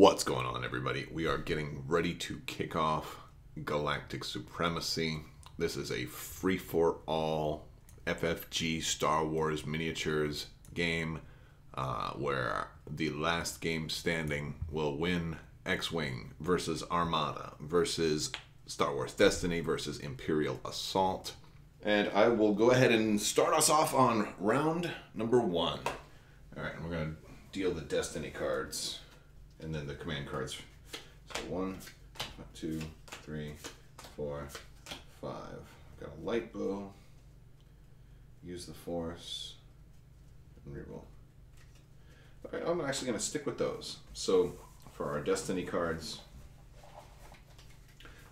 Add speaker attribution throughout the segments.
Speaker 1: What's going on, everybody? We are getting ready to kick off Galactic Supremacy. This is a free-for-all FFG Star Wars miniatures game where the last game standing will win. X-Wing versus Armada versus Star Wars Destiny versus Imperial Assault. And I will go ahead and start us off on round number 1. Alright, and we're going to deal the Destiny cards. And then the command cards. So 1, 2, 3, 4, 5. Got a light bow. Use the force. And reroll. Alright, I'm actually going to stick with those. So for our Destiny cards,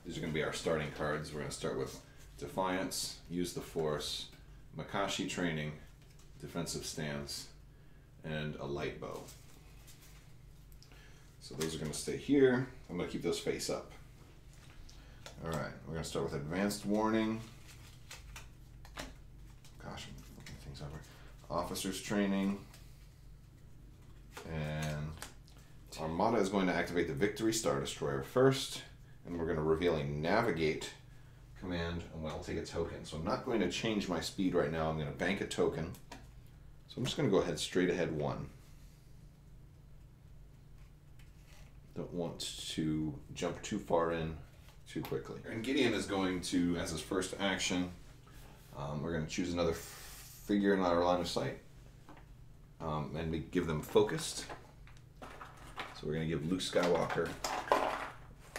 Speaker 1: these are going to be our starting cards. We're going to start with Defiance, Use the Force, Makashi Training, Defensive Stance, and a light bow. So those are going to stay here. I'm going to keep those face up. Alright, we're going to start with Advanced Warning. Gosh, I'm looking things over. Officers Training. And Armada is going to activate the Victory Star Destroyer first. And we're going to reveal a Navigate command, and I'll take a token. So I'm not going to change my speed right now. I'm going to bank a token. So I'm just going to go ahead straight ahead 1. Don't want to jump too far in too quickly. And Gideon is going to, as his first action, we're going to choose another figure in our line of sight. And we give them focused. So we're going to give Luke Skywalker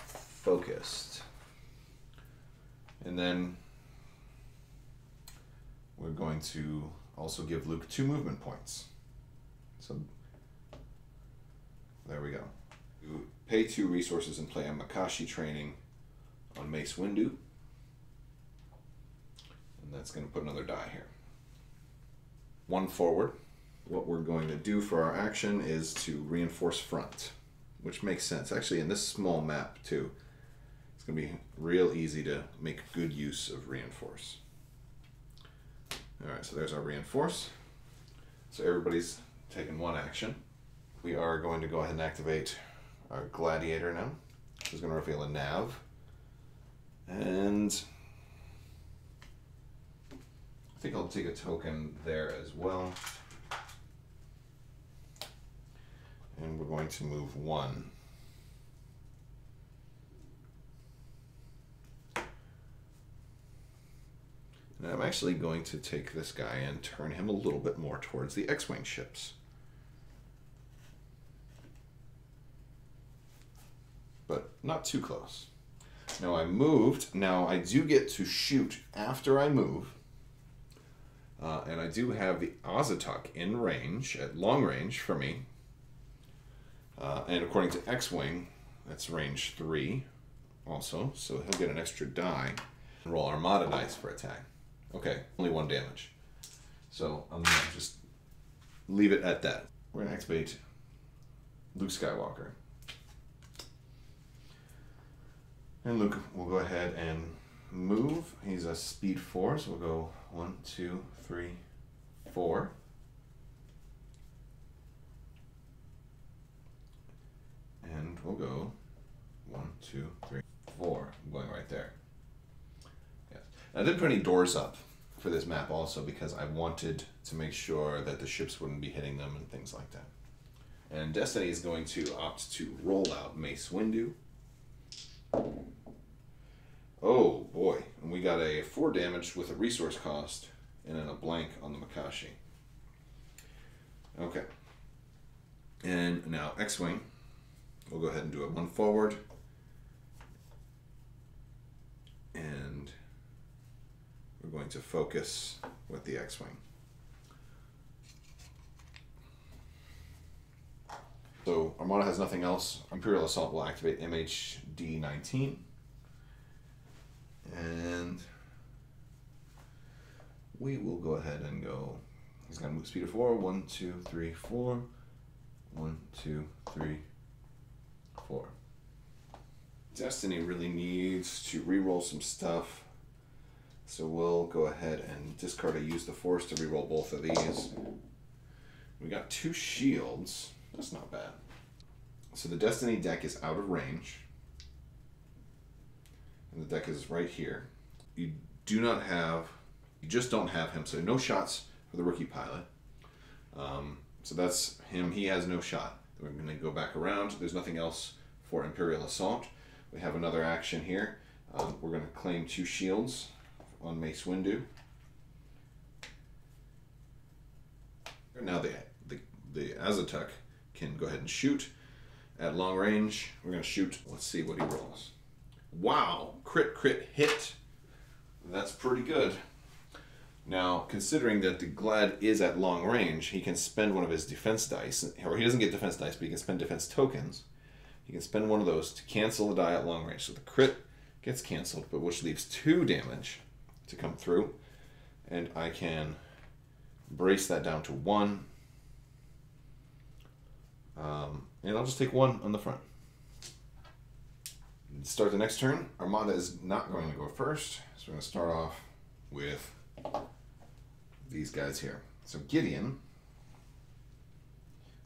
Speaker 1: focused. And then we're going to also give Luke 2 movement points. So there we go. You pay 2 resources and play a Makashi Training on Mace Windu. And that's going to put another die here. 1 forward. What we're going to do for our action is to reinforce front, which makes sense. Actually, in this small map too, it's going to be real easy to make good use of reinforce. Alright, so there's our reinforce. So everybody's taken 1 action. We are going to go ahead and activate our Gladiator now. Who's going to reveal a nav. And I think I'll take a token there as well. And we're going to move 1. And I'm actually going to take this guy and turn him a little bit more towards the X-Wing ships. But not too close. Now I moved. Now I do get to shoot after I move. And I do have the Azatuk in range, at long range for me. And according to X-Wing, that's range 3 also. So he'll get an extra die. And roll Armada dice for attack. Okay, only 1 damage. So I'm going to just leave it at that. We're going to activate Luke Skywalker. And Luke will go ahead and move. He's a speed 4, so we'll go 1, 2, 3, 4. And we'll go 1, 2, 3, 4. I'm going right there. Yes. I didn't put any doors up for this map also because I wanted to make sure that the ships wouldn't be hitting them and things like that. And Destiny is going to opt to roll out Mace Windu. Oh boy, and we got a 4 damage with a resource cost and then a blank on the Makashi. Okay. And now X-Wing. We'll go ahead and do a 1 forward. And we're going to focus with the X-Wing. So Armada has nothing else. Imperial Assault will activate MHD 19. And we will go ahead and go. He's got to move speed of 4. 1, 2, 3, 4. 1, 2, 3, 4. Destiny really needs to reroll some stuff. So we'll go ahead and discard a Use the Force to reroll both of these. We got 2 shields. That's not bad. So the Destiny deck is out of range. And the deck is right here. You just don't have him. So no shots for the rookie pilot. So that's him. He has no shot. We're going to go back around. There's nothing else for Imperial Assault. We have another action here. We're going to claim 2 shields on Mace Windu. Now the Azatec can go ahead and shoot at long range. We're going to shoot. Let's see what he rolls. Wow, crit hit. That's pretty good. Now, considering that the Glad is at long range, he can spend one of his defense dice, or he doesn't get defense dice, but he can spend defense tokens. He can spend one of those to cancel the die at long range. So the crit gets canceled, but which leaves 2 damage to come through. And I can brace that down to 1. And I'll just take 1 on the front. Start the next turn. Armada is not going to go first, so we're going to start off with these guys here. So Gideon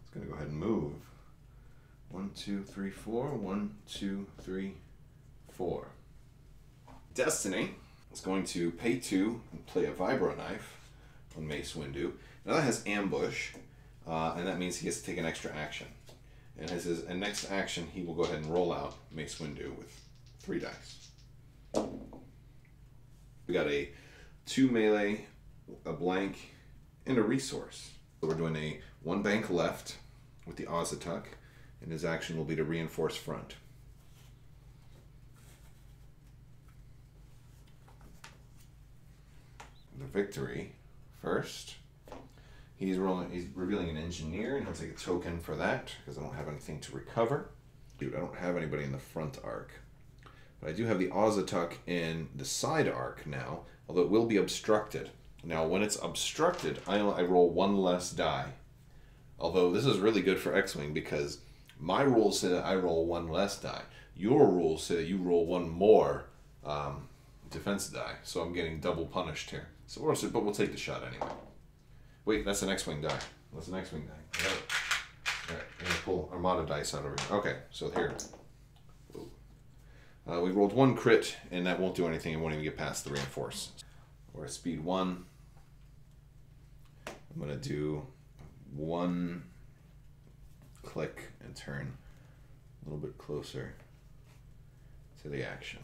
Speaker 1: is going to go ahead and move. 1, 2, 3, 4. 1, 2, 3, 4. Destiny is going to pay 2 and play a Vibro Knife on Mace Windu. Now that has ambush, and that means he gets to take an extra action. And as his next action, he will go ahead and roll out Mace Windu with 3 dice. We got a 2 melee, a blank, and a resource. So we're doing a 1 bank left with the Azatec, and his action will be to reinforce front. The victory first. He's revealing an engineer, and he'll take a token for that because I don't have anything to recover. Dude, I don't have anybody in the front arc. But I do have the Azatec in the side arc now, although it will be obstructed. Now, when it's obstructed, I roll 1 less die. Although this is really good for X-Wing because my rules say that I roll 1 less die. Your rules say that you roll 1 more defense die. So I'm getting double punished here. So we'll take the shot anyway. Wait, that's an X-Wing die. That's an X-Wing die. Alright, I'm going to pull Armada dice out over here. Okay, so here. We rolled 1 crit, and that won't do anything. It won't even get past the reinforce. We're at speed 1. I'm going to do 1 click and turn a little bit closer to the action.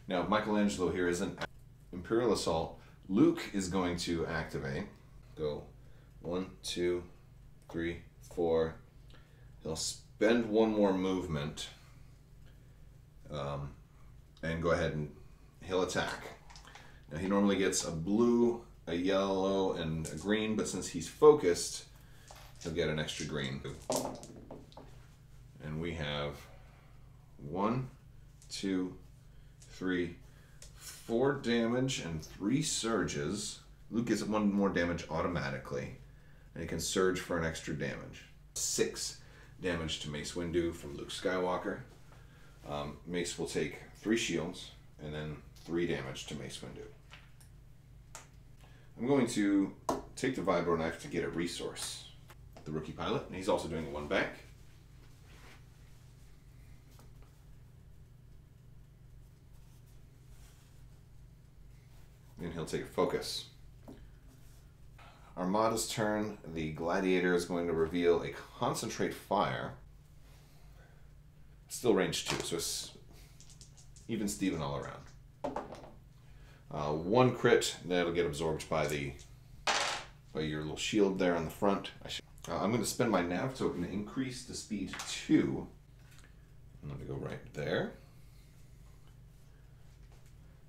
Speaker 1: Now, Michelangelo here is an Imperial Assault. Luke is going to activate. Go 1, 2, 3, 4. He'll spend 1 more movement and go ahead and he'll attack. Now he normally gets a blue, a yellow, and a green, but since he's focused, he'll get an extra green. And we have 1, 2, 3, 4 damage and 3 surges. Luke gets 1 more damage automatically, and he can surge for an extra damage. 6 damage to Mace Windu from Luke Skywalker. Mace will take 3 shields, and then 3 damage to Mace Windu. I'm going to take the Vibro Knife to get a resource. The rookie pilot, and he's also doing a 1 back. And he'll take a focus. Armada's turn. The Gladiator is going to reveal a concentrate fire. Still range 2, so it's even Steven all around. 1 crit, that'll get absorbed by your little shield there on the front. I'm going to spend my nav token to increase the speed 2. I'm going to go right there.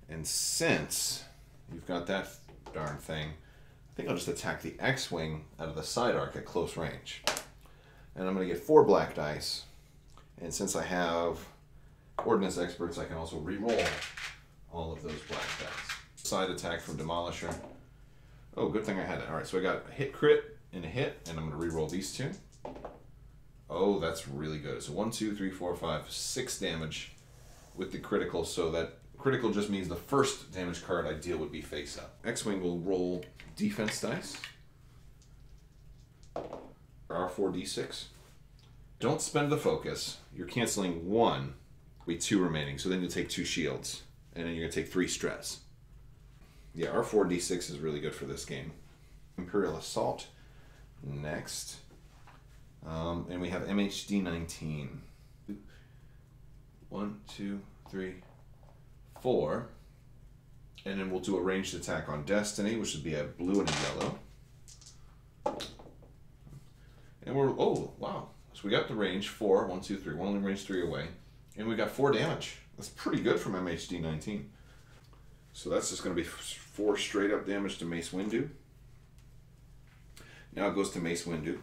Speaker 1: And since you've got that darn thing, I think I'll just attack the X-Wing out of the side arc at close range. And I'm going to get 4 black dice. And since I have Ordnance Experts, I can also re-roll all of those black dice. Side attack from Demolisher. Oh, good thing I had it. Alright, so I got a hit crit and a hit, and I'm going to re-roll these 2. Oh, that's really good. So 1, 2, 3, 4, 5, 6 damage with the critical, so that critical just means the first damage card I deal would be face up. X-Wing will roll defense dice. R4D6. Don't spend the focus. You're canceling 1, we 2 remaining. So then you'll take 2 shields, and then you're gonna take 3 stress. Yeah, our 4d6 is really good for this game. Imperial Assault next. And we have MHD 19. 1, 2, 3, 4. And then we'll do a ranged attack on Destiny, which would be a blue and a yellow. And we're, oh, wow. So we got the range 4, 1, 2, 3. We're only range 3 away. And we got 4 damage. That's pretty good from MHD 19. So that's just going to be 4 straight up damage to Mace Windu. Now it goes to Mace Windu.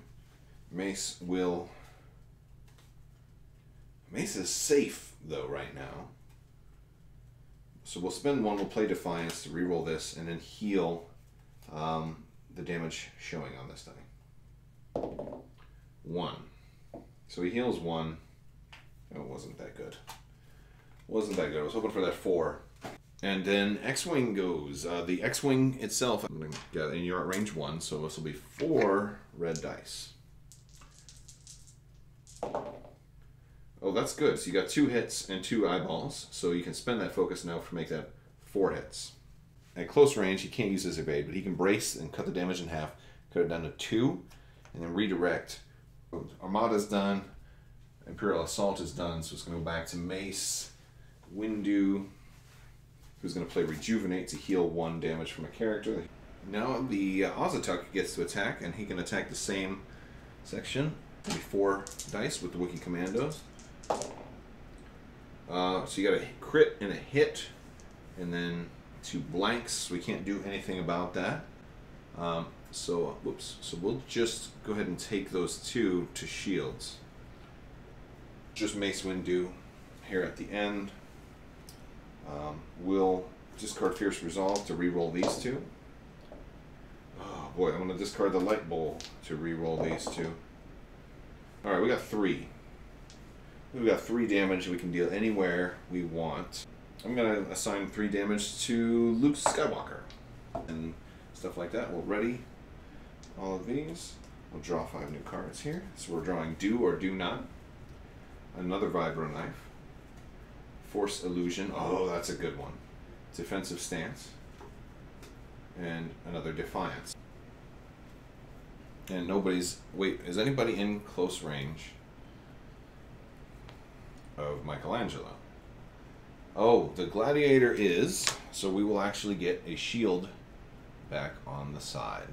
Speaker 1: Mace is safe, though, right now. So we'll spend 1, we'll play Defiance to reroll this, and then heal the damage showing on this die. 1. So he heals 1. Oh, it wasn't that good. Wasn't that good. I was hoping for that 4. And then X-Wing goes. The X-Wing itself, I'm going to get, and you're at range 1, so this will be 4 red dice. Oh, that's good. So you got 2 hits and 2 eyeballs, so you can spend that focus now to make that 4 hits. At close range, he can't use his evade, but he can brace and cut the damage in half, cut it down to 2, and then redirect. Armada's done. Imperial Assault is done, so it's going to go back to Mace Windu, who's going to play Rejuvenate to heal 1 damage from a character. Now the Ozatuk gets to attack, and he can attack the same section. Maybe 4 dice with the Wookiee Commandos. So you got a crit and a hit, and then 2 blanks. So we can't do anything about that. So we'll just go ahead and take those 2 to shields. Just Mace Windu here at the end. We'll discard Fierce Resolve to reroll these 2. Oh boy, I'm going to discard the Light Bowl to reroll these 2. Alright, we got 3. We've got 3 damage we can deal anywhere we want. I'm going to assign 3 damage to Luke Skywalker and stuff like that. We'll ready all of these. We'll draw 5 new cards here. So we're drawing Do or Do Not. Another Vibro Knife. Force Illusion. Oh, that's a good one. Defensive Stance. And another Defiance. And nobody's... Wait, is anybody in close range of Michelangelo? Oh, the Gladiator is, so we will actually get a shield back on the side.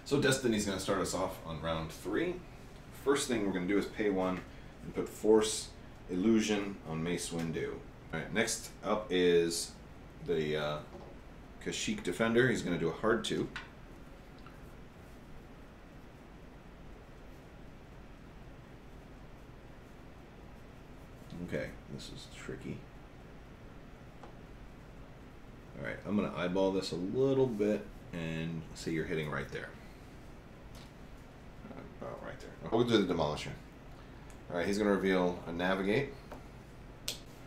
Speaker 1: So Destiny's going to start us off on round 3. First thing we're going to do is pay 1 and put Force Illusion on Mace Windu. Alright, next up is the Kashyyyk Defender. He's going to do a hard 2. Okay, this is tricky. Alright, I'm going to eyeball this a little bit and say you're hitting right there. About right there. We'll do the Demolisher. Alright, he's going to reveal a Navigate.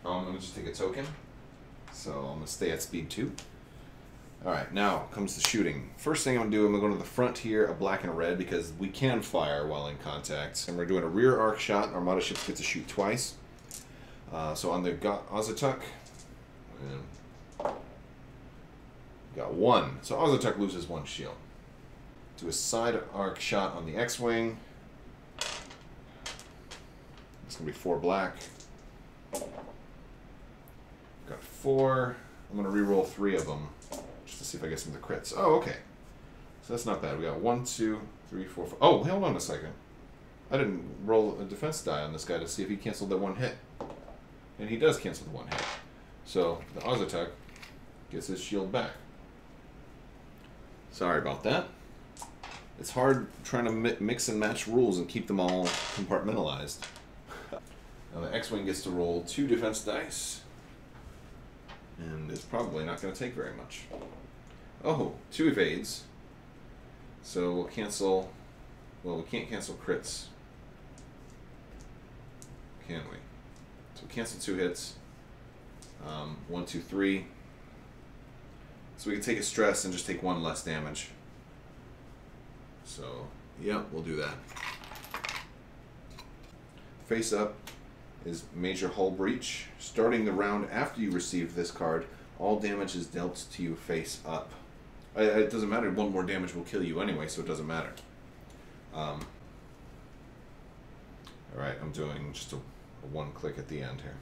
Speaker 1: I'm going to just take a token. So I'm going to stay at speed 2. Alright, now comes the shooting. First thing I'm going to do, I'm going to go to the front here, a black and a red, because we can fire while in contact. And we're doing a rear arc shot. Armada ships get to shoot twice. So on the Ozatuk, got 1. So Ozatuk loses 1 shield. Do a side arc shot on the X-Wing. It's going to be 4 black. Got 4. I'm going to re-roll 3 of them just to see if I get some of the crits. Oh, okay. So that's not bad. We got 1, 2, 3, 4, 5. Oh, hold on a second. I didn't roll a defense die on this guy to see if he canceled that 1 hit. And he does cancel the 1 hit. So the Ozatuk gets his shield back. Sorry about that. It's hard trying to mix and match rules and keep them all compartmentalized. Now the X-Wing gets to roll 2 defense dice. And it's probably not going to take very much. Oh, 2 evades. So we'll cancel... Well, we can't cancel crits. Can we? So we cancel 2 hits. 1, 2, 3. So we can take a stress and just take 1 less damage. So, yeah, we'll do that. face up is Major Hull Breach. Starting the round after you receive this card, all damage is dealt to you face up. It doesn't matter, one more damage will kill you anyway, so it doesn't matter. Alright, I'm doing just a one click at the end here.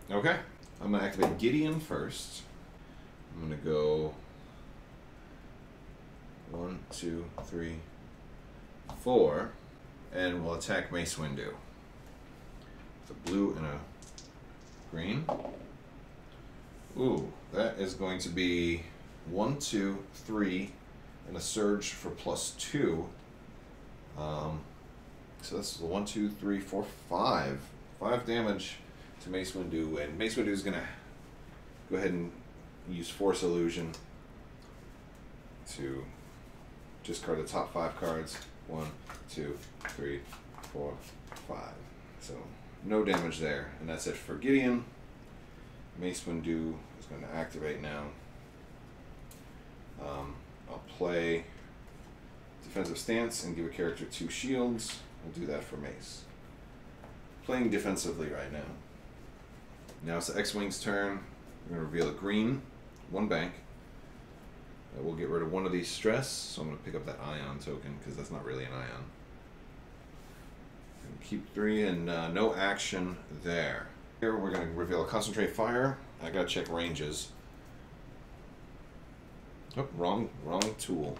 Speaker 1: Okay, I'm going to activate Gideon first. I'm going to go 1, 2, 3, 4, and we'll attack Mace Windu. With a blue and a green. Ooh, that is going to be 1, 2, 3, and a surge for +2. So that's 1, 2, 3, 4, 5. 5 damage to Mace Windu, and Mace Windu is going to go ahead and use Force Illusion to discard the top 5 cards. 1, 2, 3, 4, 5. So no damage there, and that's it for Gideon. Mace Windu is going to activate now. I'll play Defensive Stance and give a character 2 shields. We'll do that for Mace. Playing defensively right now. Now it's the X-Wing's turn. We're going to reveal a green, 1 bank. We'll get rid of 1 of these stress, so I'm going to pick up that ion token because that's not really an ion. And keep 3 and no action there. Here we're going to reveal a Concentrate Fire. I got to check ranges. Oh, wrong tool.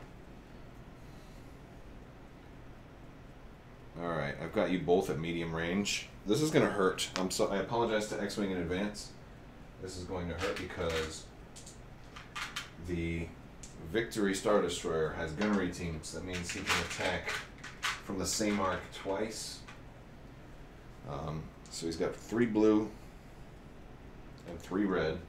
Speaker 1: Alright, I've got you both at medium range. This is going to hurt. I apologize to X-Wing in advance. This is going to hurt because the Victory Star Destroyer has gunnery teams. That means he can attack from the same arc twice. So he's got 3 blue and 3 red.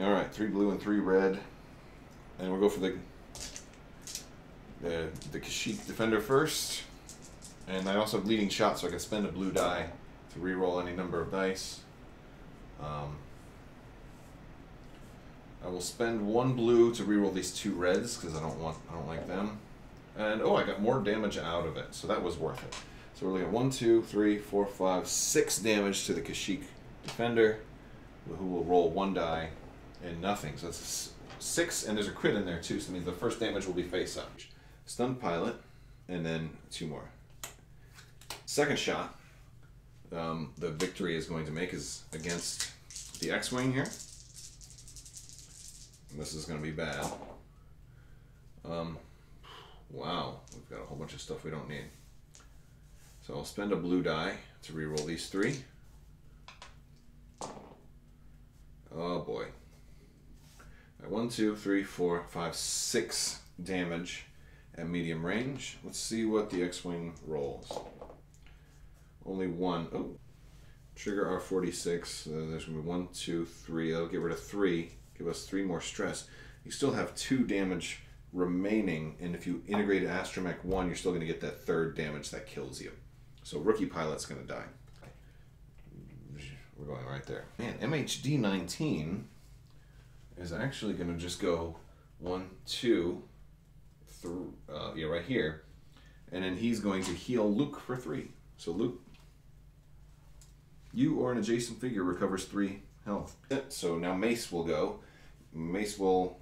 Speaker 1: Alright, 3 blue and 3 red. And we'll go for the Kashyyyk Defender first. And I also have leading shot, so I can spend a blue die to reroll any number of dice. I will spend 1 blue to reroll these 2 reds because I don't like them. And oh, I got more damage out of it, so that was worth it. So we're looking at 1, 2, 3, 4, 5, 6 damage to the Kashyyyk Defender, who will roll 1 die and nothing. So that's 6, and there's a crit in there too, so that means the first damage will be face up. Stunned Pilot, and then 2 more. Second shot, the Victory is going to make is against the X-Wing here. And this is going to be bad. Wow, we've got a whole bunch of stuff we don't need. So I'll spend a blue die to reroll these 3. Oh boy. 1, 2, 3, 4, 5, 6 damage at medium range. Let's see what the X-Wing rolls. Only 1. Oh. Trigger R46. There's going to be 1, 2, 3. That'll get rid of 3. Give us 3 more stress. You still have 2 damage remaining, and if you integrate Astromech 1, you're still going to get that 3rd damage that kills you. So Rookie Pilot's going to die. We're going right there. Man, MHD 19 is actually going to just go 1, 2, 3, yeah, right here, and then he's going to heal Luke for 3. So Luke, you or an adjacent figure recovers 3 health. So now Mace will go. Mace will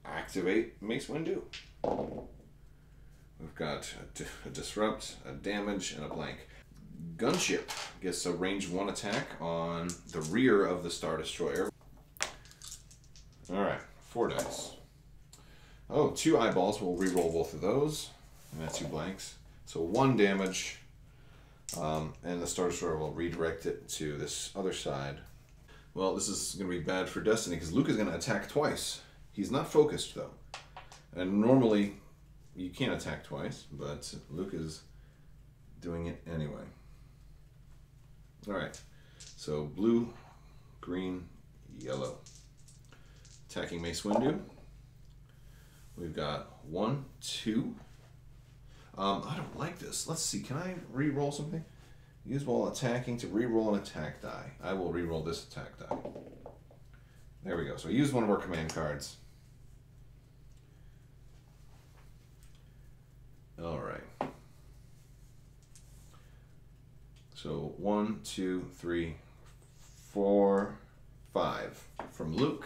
Speaker 1: activate Mace Windu. We've got a Disrupt, a Damage, and a blank. Gunship gets a range 1 attack on the rear of the Star Destroyer. Alright, 4 dice. Oh, 2 eyeballs. We'll re-roll both of those. And that's 2 blanks. So 1 damage. And the Star Destroyer will redirect it to this other side. Well, this is going to be bad for Destiny because Luke is going to attack twice. He's not focused, though. And normally, you can't attack twice, but Luke is doing it anyway. Alright, so blue, green, yellow. Attacking Mace Windu. We've got 1, 2. I don't like this. Let's see, can I re-roll something? Use while attacking to re-roll an attack die. I will re-roll this attack die. There we go. So I used one of our command cards. All right. So 1, 2, 3, 4, 5 from Luke.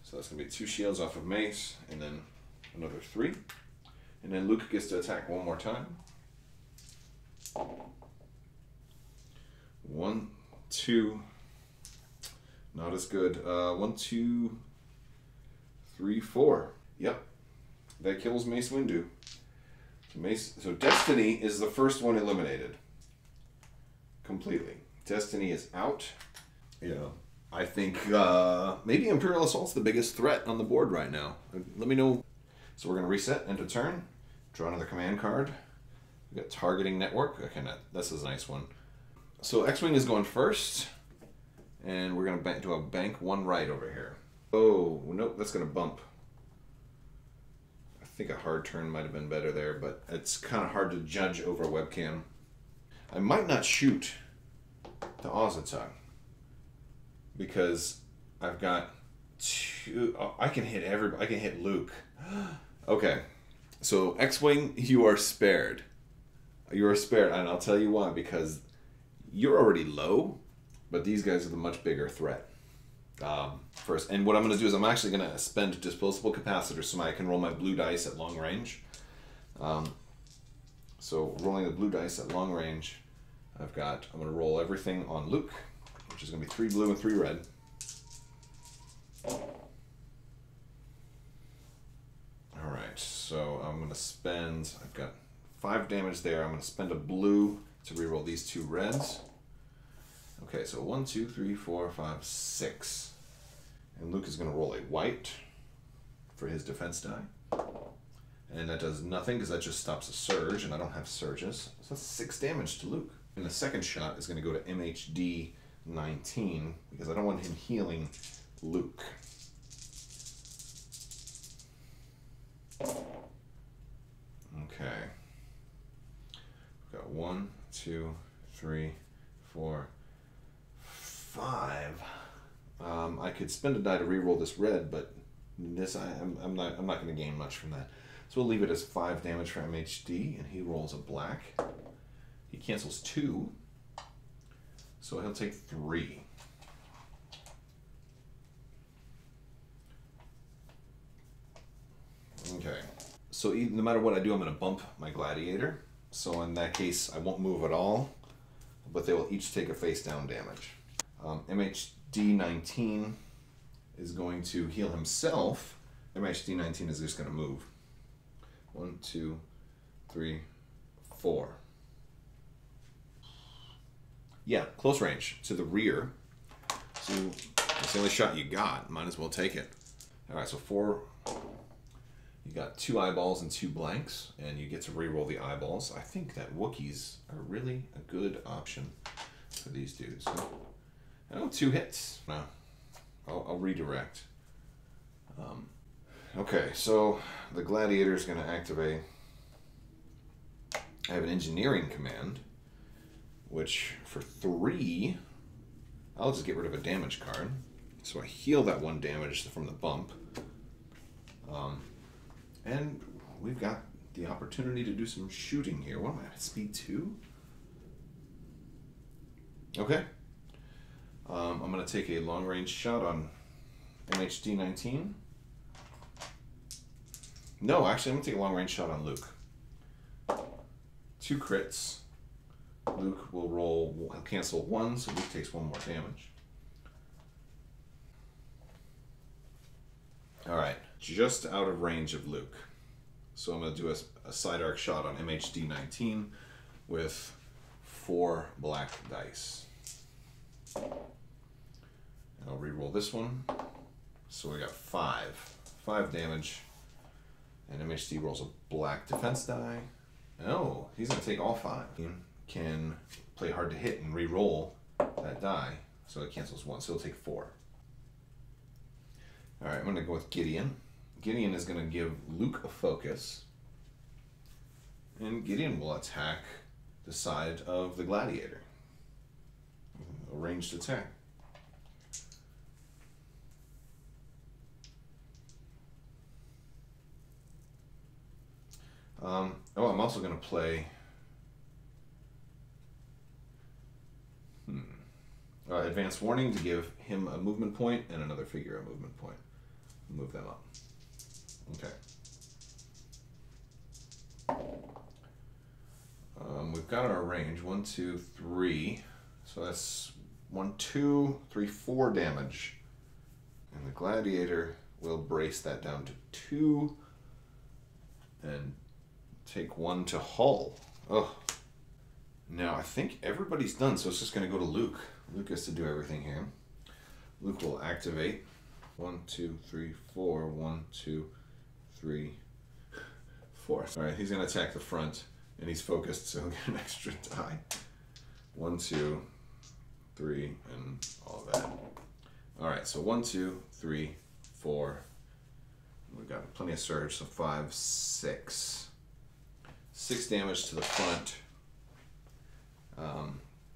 Speaker 1: So that's going to be 2 shields off of Mace, and then another 3. And then Luke gets to attack one more time. 1, 2. Not as good. 1, 2, 3, 4. Yep. That kills Mace Windu. So Destiny is the first one eliminated. Completely. Destiny is out. Yeah. I think maybe Imperial Assault's the biggest threat on the board right now. Let me know. So we're going to reset, end of turn. Draw another command card. We got Targeting Network. Okay, this is a nice one. So X-Wing is going first. And we're going to do a bank 1 right over here. Oh, nope, that's going to bump. I think a hard turn might have been better there, but it's kind of hard to judge over a webcam. I might not shoot the Ozatog because I've got 2. Oh, I can hit everybody. I can hit Luke. Okay, so X-Wing, you are spared. You are spared, and I'll tell you why. Because you're already low, but these guys are the much bigger threat. First, and what I'm going to do is I'm actually going to spend disposable capacitors so I can roll my blue dice at long range. So rolling the blue dice at long range, I'm going to roll everything on Luke, which is going to be 3 blue and 3 red. All right, so I'm going to spend, I've got 5 damage there. I'm going to spend a blue to reroll these 2 reds. Okay, so 1, 2, 3, 4, 5, 6. And Luke is going to roll a white for his defense die. And that does nothing because that just stops a surge, and I don't have surges. So that's 6 damage to Luke. And the second shot is going to go to MHD 19 because I don't want him healing Luke. Okay. We've got 1, 2, 3, 4, 5. I could spend a die to reroll this red, but this I'm not going to gain much from that. So we'll leave it as 5 damage for MHD, and he rolls a black. He cancels 2, so he'll take 3. Okay. So no matter what I do, I'm going to bump my Gladiator. So in that case, I won't move at all, but they will each take a face down damage. MHD 19 is going to heal himself. MHD 19 is just going to move. 1, 2, 3, 4. Yeah, close range to the rear. So it's the only shot you got. Might as well take it. All right, so 4. You got 2 eyeballs and 2 blanks, and you get to reroll the eyeballs. I think that Wookiees are really a good option for these dudes. Oh, 2 hits. No, I'll redirect. Okay, so the Gladiator is going to activate. I have an engineering command, which for 3, I'll just get rid of a damage card. So I heal that 1 damage from the bump. And we've got the opportunity to do some shooting here. What am I at? Speed 2? Okay. I'm going to take a long-range shot on MHD 19. No, actually, I'm going to take a long-range shot on Luke. 2 crits. Luke will cancel 1, so Luke takes 1 more damage. Alright, just out of range of Luke. So I'm going to do a side arc shot on MHD 19 with 4 black dice. And I'll reroll this one. So we got 5 damage. And MHD rolls a black defense die. Oh, he's going to take all 5. He can play hard to hit and re-roll that die. So it cancels 1, so he'll take 4. Alright, I'm going to go with Gideon. Gideon is going to give Luke a focus. And Gideon will attack the side of the Gladiator. A ranged attack. Oh, I'm also going to play advanced warning to give him a movement point and another figure a movement point. Move them up. Okay. We've got our range 1, 2, 3. So that's 1, 2, 3, 4 damage. And the gladiator will brace that down to 2 and take 1 to hull. Oh. Now I think everybody's done, so it's just going to go to Luke. Luke gets to do everything here. Luke will activate 1, 2, 3, 4. 1, 2, 3, 4. All right, he's going to attack the front, and he's focused, so he'll get an extra die. 1, 2, 3, and all of that. All right, so 1, 2, 3, 4. We've got plenty of surge, so 5, 6. 6 damage to the front.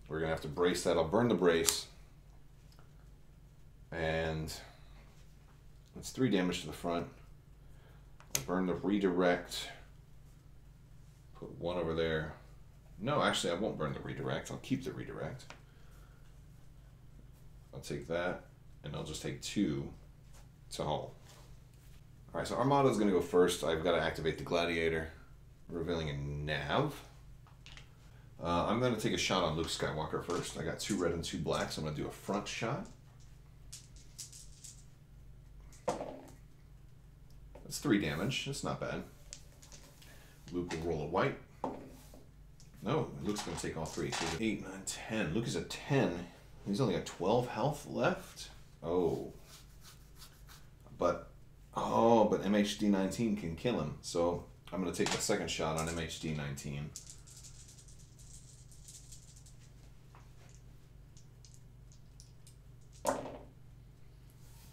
Speaker 1: We're going to have to brace that. I'll burn the brace. And it's 3 damage to the front. I'll burn the redirect. Put 1 over there. No, actually, I won't burn the redirect. I'll keep the redirect. I'll take that, and I'll just take 2 to hull. Alright, so Armada is going to go first. I've got to activate the gladiator, revealing a nav. I'm going to take a shot on Luke Skywalker first. I got 2 red and 2 black, so I'm going to do a front shot. That's 3 damage. That's not bad. Luke will roll a white. No, Luke's going to take all 3. So 8, 9, 10. Luke is at 10. He's only got 12 health left. Oh. But MHD 19 can kill him. So I'm going to take the second shot on MHD 19.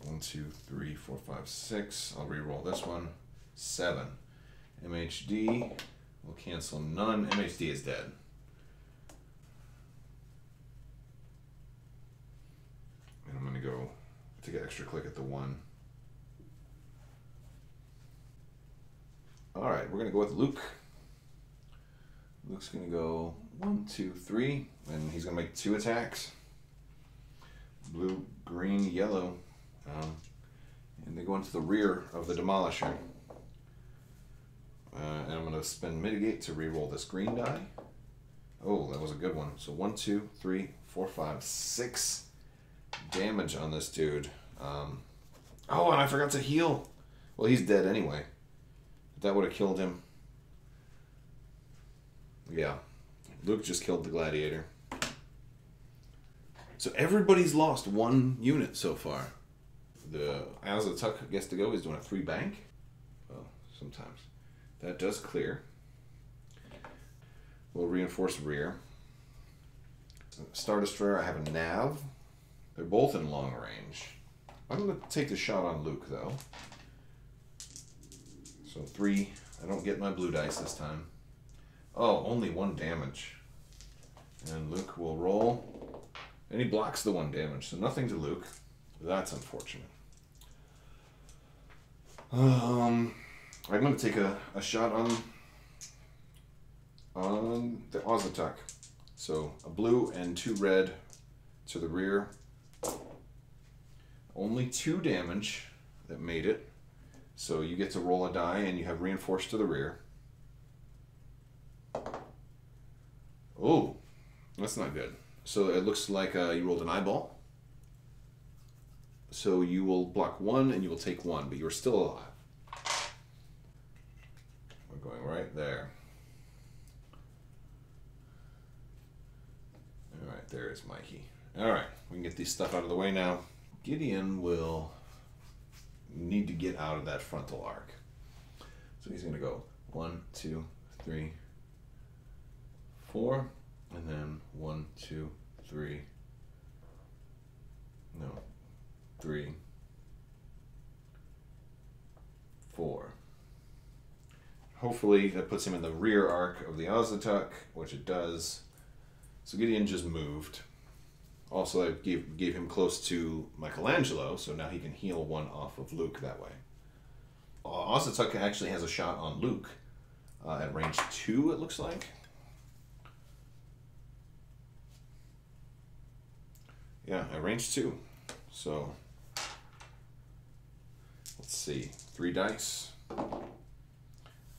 Speaker 1: One, 2, 3, 4, 5, 6. I'll re-roll this one. 7. MHD will cancel none. MHD is dead. And I'm going to go take an extra click at the 1. Alright, we're going to go with Luke. Luke's going to go 1, 2, 3. And he's going to make 2 attacks. Blue, green, yellow. And they go into the rear of the Demolisher. And I'm going to spend Mitigate to re-roll this green die. Oh, that was a good one. So 1, 2, 3, 4, 5, 6 damage on this dude. Oh, and I forgot to heal. Well, he's dead anyway. That would have killed him. Yeah. Luke just killed the gladiator. So everybody's lost 1 unit so far. The As the Tuck gets to go. He's doing a 3 bank. Well, sometimes. That does clear. We'll reinforce rear. Star Destroyer, I have a nav. They're both in long range. I'm going to take the shot on Luke, though. So 3. I don't get my blue dice this time. Oh, only 1 damage. And Luke will roll. And he blocks the 1 damage, so nothing to Luke. That's unfortunate. I'm going to take a shot on the Ozatuk. So a blue and 2 red to the rear. Only 2 damage that made it. So you get to roll a die and you have reinforced to the rear. Oh, that's not good. So it looks like you rolled an eyeball. So you will block 1 and you will take 1, but you're still alive. We're going right there. Alright, there is Mikey. Alright, we can get this stuff out of the way now. Gideon will need to get out of that frontal arc. So he's going to go 1, 2, 3, 4, and then 1, 2, 3, no, 3, 4. Hopefully that puts him in the rear arc of the Ozatuk, which it does. So Gideon just moved. Also, I gave him close to Michelangelo, so now he can heal 1 off of Luke that way. Ozatuk actually has a shot on Luke, at range 2, it looks like. Yeah, at range 2. So, let's see. 3 dice.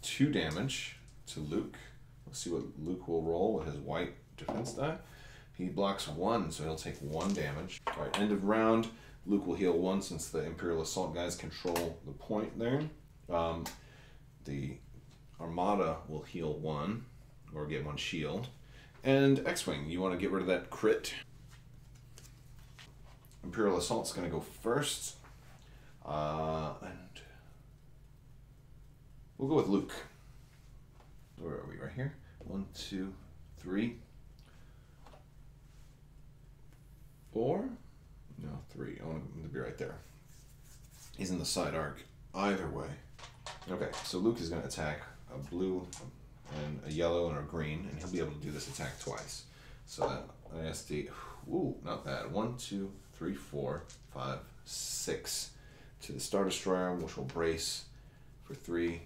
Speaker 1: 2 damage to Luke. Let's see what Luke will roll with his white defense die. He blocks 1, so he'll take 1 damage. All right, end of round. Luke will heal 1 since the Imperial Assault guys control the point there. The Armada will heal 1, or get 1 shield. And X-Wing, you want to get rid of that crit. Imperial Assault's going to go first. And we'll go with Luke. Where are we? Right here? 1, 2, 3, 4. No, 3. I want him to be right there. He's in the side arc. Either way. Okay, so Luke is going to attack a blue and a yellow and a green, and he'll be able to do this attack twice. So that ISD, ooh, not bad. 1, 2, 3, 4, 5, 6 to the Star Destroyer, which will brace for 3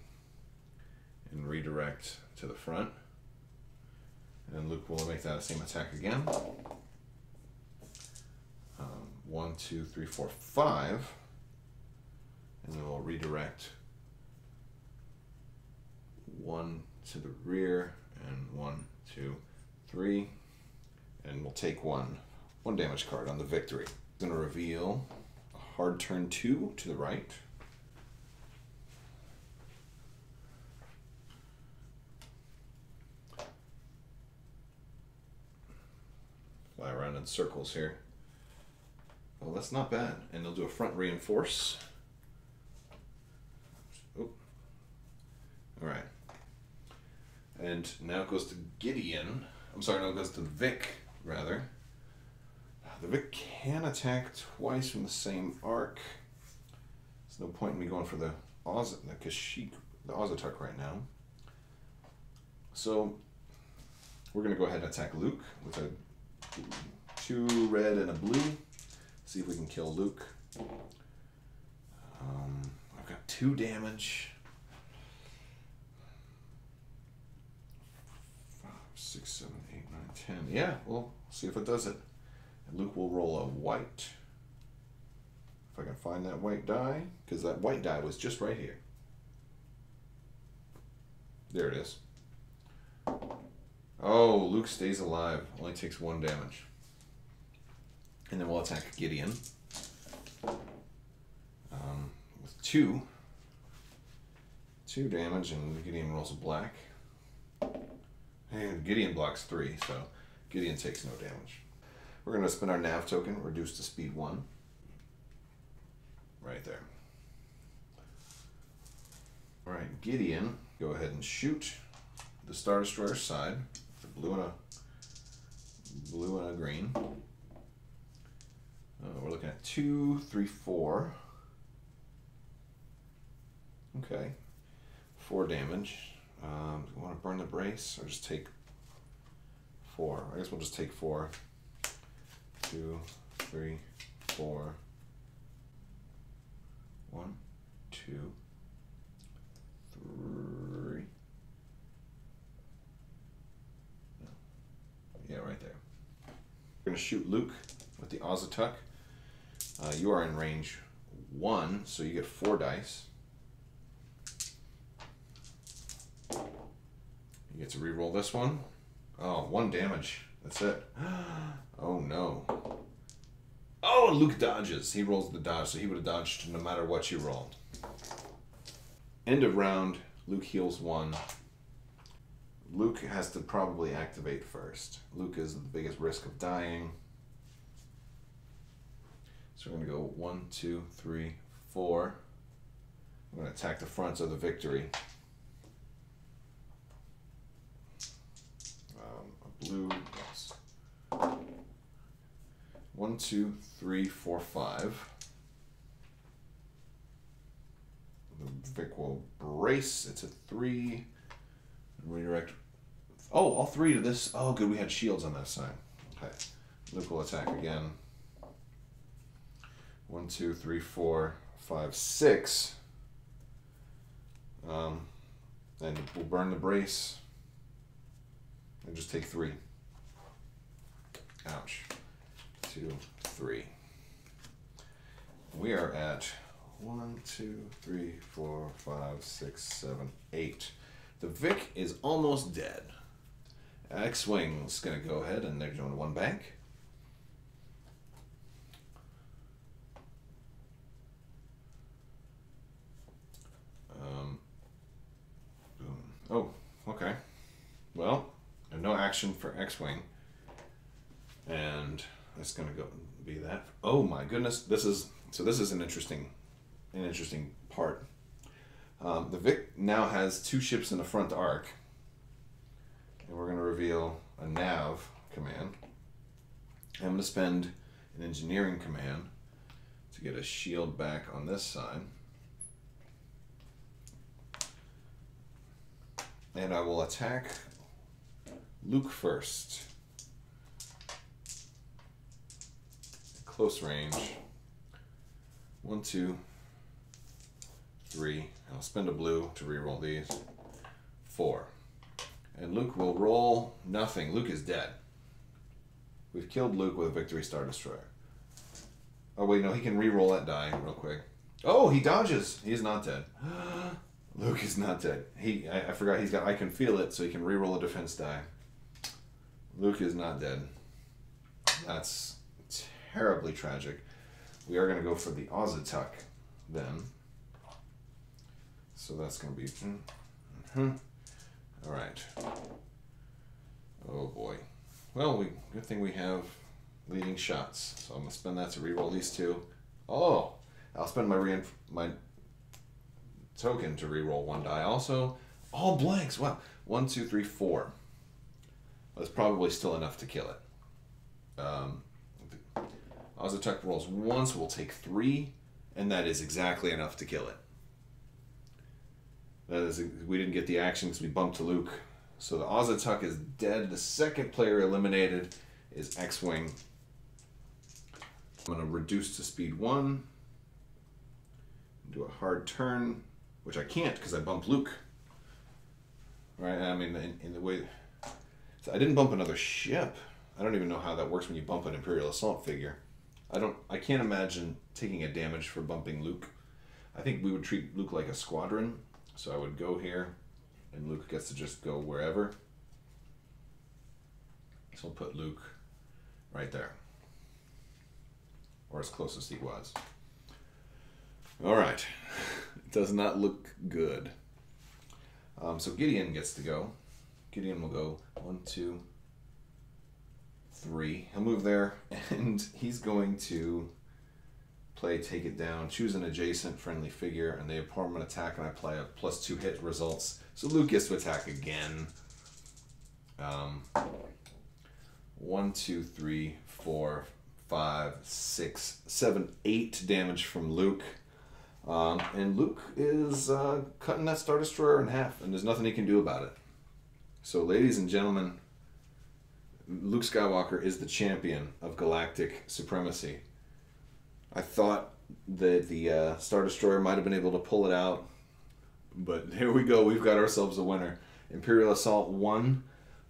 Speaker 1: and redirect to the front. And Luke will make that same attack again. 1, 2, 3, 4, 5. And then we'll redirect 1 to the rear and 1, 2, 3. And we'll take one damage card on the victory. I'm going to reveal a hard turn 2 to the right. Fly around in circles here. Well, that's not bad. And they'll do a front reinforce. Oh. All right. And now it goes to Gideon. I'm sorry, now it goes to Vic, rather. The Vic can attack twice from the same arc. There's no point in me going for the Ozatuk right now. So we're going to go ahead and attack Luke with a 2 red and a blue. See if we can kill Luke. I've got 2 damage. 5, 6, 7, 8, 9, 10. Yeah, we'll see if it does it. And Luke will roll a white. If I can find that white die, because that white die was just right here. There it is. Oh, Luke stays alive. Only takes 1 damage. And then we'll attack Gideon. With 2 damage, and Gideon rolls a black. And Gideon blocks 3, so Gideon takes no damage. We're going to spend our nav token, reduce to speed 1. Right there. Alright, Gideon, go ahead and shoot the Star Destroyer side. The blue and a green. We're looking at 2, 3, 4. Okay. 4 damage. Do we want to burn the brace or just take 4? I guess we'll just take 4. 2, 3, 4. 1, 2, 3. No. Yeah, right there. We're going to shoot Luke with the Ozatuk. You are in range 1, so you get 4 dice. You get to re-roll this one. Oh, 1 damage. That's it. Oh no. Oh, and Luke dodges. He rolls the dodge, so he would have dodged no matter what you rolled. End of round. Luke heals 1. Luke has to probably activate first. Luke is the biggest risk of dying. So we're going to go 1, 2, 3, 4. I'm going to attack the fronts of the victory. A blue, yes. 1, 2, 3, 4, 5. The Vic will brace. It's a 3. Redirect. Oh, all 3 to this. Oh, good. We had shields on that side. Okay. Luke will attack again. 1, 2, 3, 4, 5, 6. And we'll burn the brace. And just take 3. Ouch. 2, 3. We are at 1, 2, 3, 4, 5, 6, 7, 8. The Vic is almost dead. X-Wing's going to go ahead and they're doing 1 bank. Boom. Oh, okay. Well, no action for X-Wing. And that's going to go be that. Oh my goodness. This is an interesting part. The Vic now has 2 ships in the front arc. And we're going to reveal a nav command. I'm going to spend an engineering command to get a shield back on this side. And I will attack Luke first. Close range. 1, 2, 3. I'll spend a blue to reroll these. 4. And Luke will roll nothing. Luke is dead. We've killed Luke with a Victory Star Destroyer. Oh wait, no, he can re-roll that die real quick. Oh, he dodges. He's not dead. Luke is not dead. I forgot he's got I Can Feel It, so he can re-roll a defense die. Luke is not dead. That's terribly tragic. We are going to go for the Ozatuk then. So that's going to be... All right. Oh boy. Well, good thing we have leading shots. So I'm going to spend that to reroll these 2. Oh, I'll spend my token to reroll 1 die. Also, all blanks. Wow. 1, 2, 3, 4. That's probably still enough to kill it. Ozatuk rolls 1, so we'll take 3, and that is exactly enough to kill it. We didn't get the action because we bumped to Luke. So the Ozatuk is dead. The second player eliminated is X-Wing. I'm going to reduce to speed 1. Do a hard turn, which I can't because I bumped Luke. Right? I mean, in the way... So I didn't bump another ship. I don't even know how that works when you bump an Imperial Assault figure. I can't imagine taking a damage for bumping Luke. I think we would treat Luke like a squadron. So I would go here, and Luke gets to just go wherever. So I'll put Luke right there. Or as close as he was. Alright. It does not look good. So Gideon gets to go. Gideon will go 1, 2, 3. He'll move there, and he's going to play Take It Down, choose an adjacent friendly figure, and they perform an attack, and I play a +2 hit results. So Luke gets to attack again. 1, 2, 3, 4, 5, 6, 7, 8 damage from Luke. And Luke is cutting that Star Destroyer in half, and there's nothing he can do about it. So ladies and gentlemen, Luke Skywalker is the champion of Galactic Supremacy. I thought that the Star Destroyer might have been able to pull it out, but here we go. We've got ourselves a winner. Imperial Assault 1.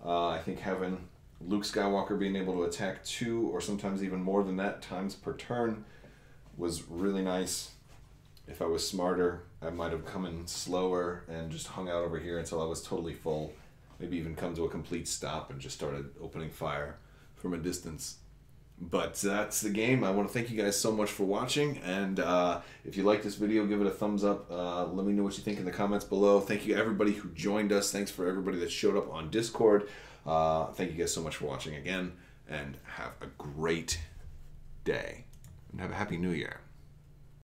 Speaker 1: I think having Luke Skywalker being able to attack 2 or sometimes even more than that times per turn was really nice. If I was smarter, I might have come in slower and just hung out over here until I was totally full. Maybe even come to a complete stop and just started opening fire from a distance. But that's the game. I want to thank you guys so much for watching, and if you like this video, give it a thumbs up. Let me know what you think in the comments below. Thank you everybody who joined us. Thanks for everybody that showed up on Discord. Thank you guys so much for watching again, and have a great day, and have a Happy New Year.